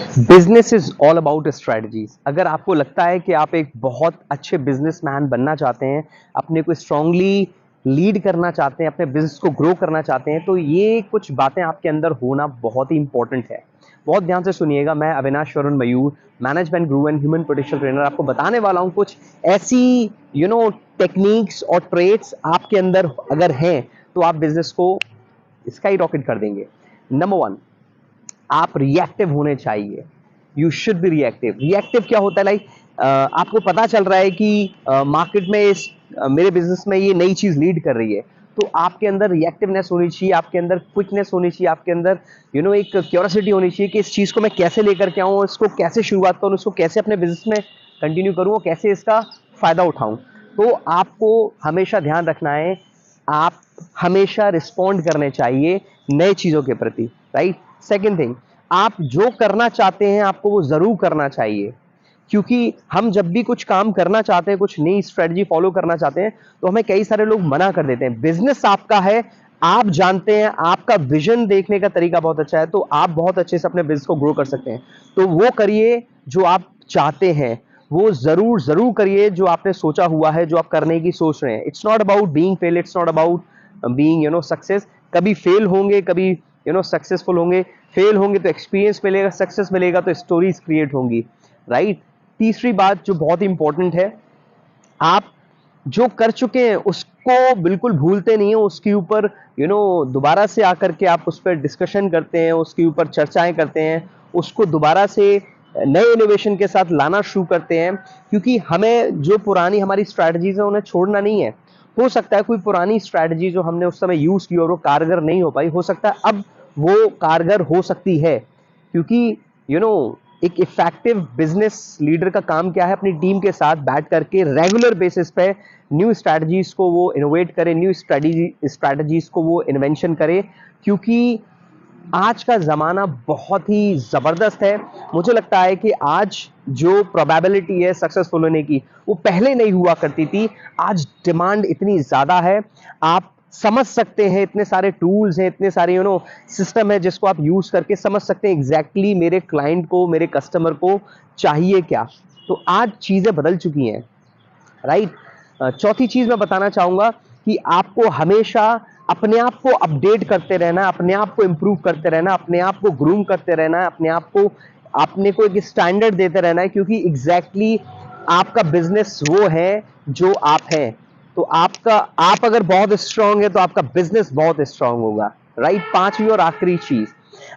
Business is all about strategies. अगर आपको लगता है कि आप एक बहुत अच्छे बिजनेसमैन बनना चाहते हैं, अपने को स्ट्रांगली लीड करना चाहते हैं, अपने बिजनेस को ग्रो करना चाहते हैं, तो ये कुछ बातें आपके अंदर होना बहुत ही इंपॉर्टेंट है। बहुत ध्यान से सुनिएगा। मैं अविनाश वरुण मयूर, management Guru and human potential trainer, आपको बताने वाला हूँ कुछ ऐसी टेक्निक्स और ट्रेट्स आपके अंदर अगर हैं तो आप बिजनेस को स्काई रॉकेट कर देंगे। नंबर वन, आप रिएक्टिव होने चाहिए। You should be reactive. Reactive क्या होता है? लाइक आपको पता चल रहा है कि मार्केट में मेरे बिजनेस में ये नई चीज लीड कर रही है, तो आपके अंदर रिएक्टिवनेस होनी चाहिए, आपके अंदर क्विकनेस होनी चाहिए, आपके अंदर एक क्यूरियोसिटी होनी चाहिए कि इस चीज को मैं कैसे लेकर के आऊँ, इसको कैसे शुरुआत करूँ, इसको कैसे अपने बिजनेस में कंटिन्यू करूँ और कैसे इसका फायदा उठाऊं। तो आपको हमेशा ध्यान रखना है, आप हमेशा रिस्पॉन्ड करने चाहिए नए चीजों के प्रति, राइट। सेकेंड थिंग, आप जो करना चाहते हैं आपको वो जरूर करना चाहिए, क्योंकि हम जब भी कुछ काम करना चाहते हैं, कुछ नई स्ट्रेटजी फॉलो करना चाहते हैं, तो हमें कई सारे लोग मना कर देते हैं। बिजनेस आपका है, आप जानते हैं, आपका विजन देखने का तरीका बहुत अच्छा है, तो आप बहुत अच्छे से अपने बिजनेस को ग्रो कर सकते हैं। तो वो करिए जो आप चाहते हैं, वो जरूर जरूर करिए जो आपने सोचा हुआ है, जो आप करने की सोच रहे हैं। It's not about being fail, it's not about being success. कभी फेल होंगे, कभी सक्सेसफुल होंगे। फेल होंगे तो एक्सपीरियंस मिलेगा, सक्सेस मिलेगा तो स्टोरीज क्रिएट होंगी, राइट। तीसरी बात जो बहुत इंपॉर्टेंट है, आप जो कर चुके हैं उसको बिल्कुल भूलते नहीं है, उसके ऊपर दोबारा से आकर के आप उस पर डिस्कशन करते हैं, उसके ऊपर चर्चाएं करते हैं, उसको दोबारा से नए इनोवेशन के साथ लाना शुरू करते हैं। क्योंकि हमें जो पुरानी हमारी स्ट्रैटेजीज है उन्हें छोड़ना नहीं है। हो सकता है कोई पुरानी स्ट्रैटेजी जो हमने उस समय यूज की और वो कारगर नहीं हो पाई, हो सकता है अब वो कारगर हो सकती है। क्योंकि यू नो एक इफेक्टिव बिजनेस लीडर का काम क्या है? अपनी टीम के साथ बैठ करके रेगुलर बेसिस पे न्यू स्ट्रैटेजीज को वो इनोवेट करे, न्यू स्ट्रैटेजीज को वो इन्वेंशन करे। क्योंकि आज का जमाना बहुत ही जबरदस्त है। मुझे लगता है कि आज जो प्रोबेबिलिटी है सक्सेसफुल होने की, वो पहले नहीं हुआ करती थी। आज डिमांड इतनी ज्यादा है, आप समझ सकते हैं, इतने सारे टूल्स हैं, इतने सारे सिस्टम है जिसको आप यूज करके समझ सकते हैं एग्जैक्टली मेरे क्लाइंट को, मेरे कस्टमर को चाहिए क्या। तो आज चीजें बदल चुकी हैं, राइट। चौथी चीज मैं बताना चाहूंगा कि आपको हमेशा अपने आप को अपडेट करते रहना है, अपने आप को इंप्रूव करते रहना, अपने आप को ग्रूम करते रहना है, अपने को एक स्टैंडर्ड देते रहना है। क्योंकि एग्जैक्टली आपका बिजनेस वो है जो आप हैं। तो आप अगर बहुत स्ट्रांग है तो आपका बिजनेस बहुत स्ट्रांग होगा, राइट। पांचवी और आखिरी चीज,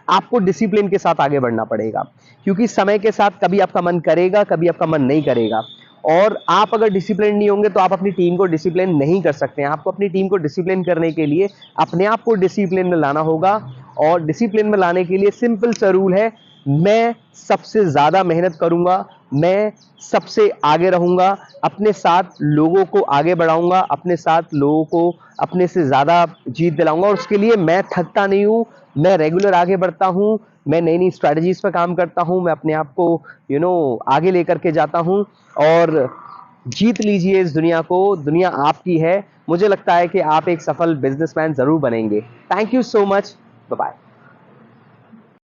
आपको डिसिप्लिन के साथ आगे बढ़ना पड़ेगा। क्योंकि समय के साथ कभी आपका मन करेगा, कभी आपका मन नहीं करेगा। और आप अगर डिसिप्लिन नहीं होंगे तो आप अपनी टीम को डिसिप्लिन नहीं कर सकते हैं। आपको अपनी टीम को डिसिप्लिन करने के लिए अपने आप को डिसिप्लिन में लाना होगा। और डिसिप्लिन में लाने के लिए सिंपल सा रूल है, मैं सबसे ज्यादा मेहनत करूंगा, मैं सबसे आगे रहूंगा, अपने साथ लोगों को आगे बढ़ाऊंगा, अपने साथ लोगों को अपने से ज्यादा जीत दिलाऊंगा। और उसके लिए मैं थकता नहीं हूं, मैं रेगुलर आगे बढ़ता हूं, मैं नई नई स्ट्रैटेजीज पर काम करता हूं, मैं अपने आप को आगे लेकर के जाता हूं। और जीत लीजिए इस दुनिया को, दुनिया आपकी है। मुझे लगता है कि आप एक सफल बिजनेसमैन जरूर बनेंगे। Thank you so much, bye bye.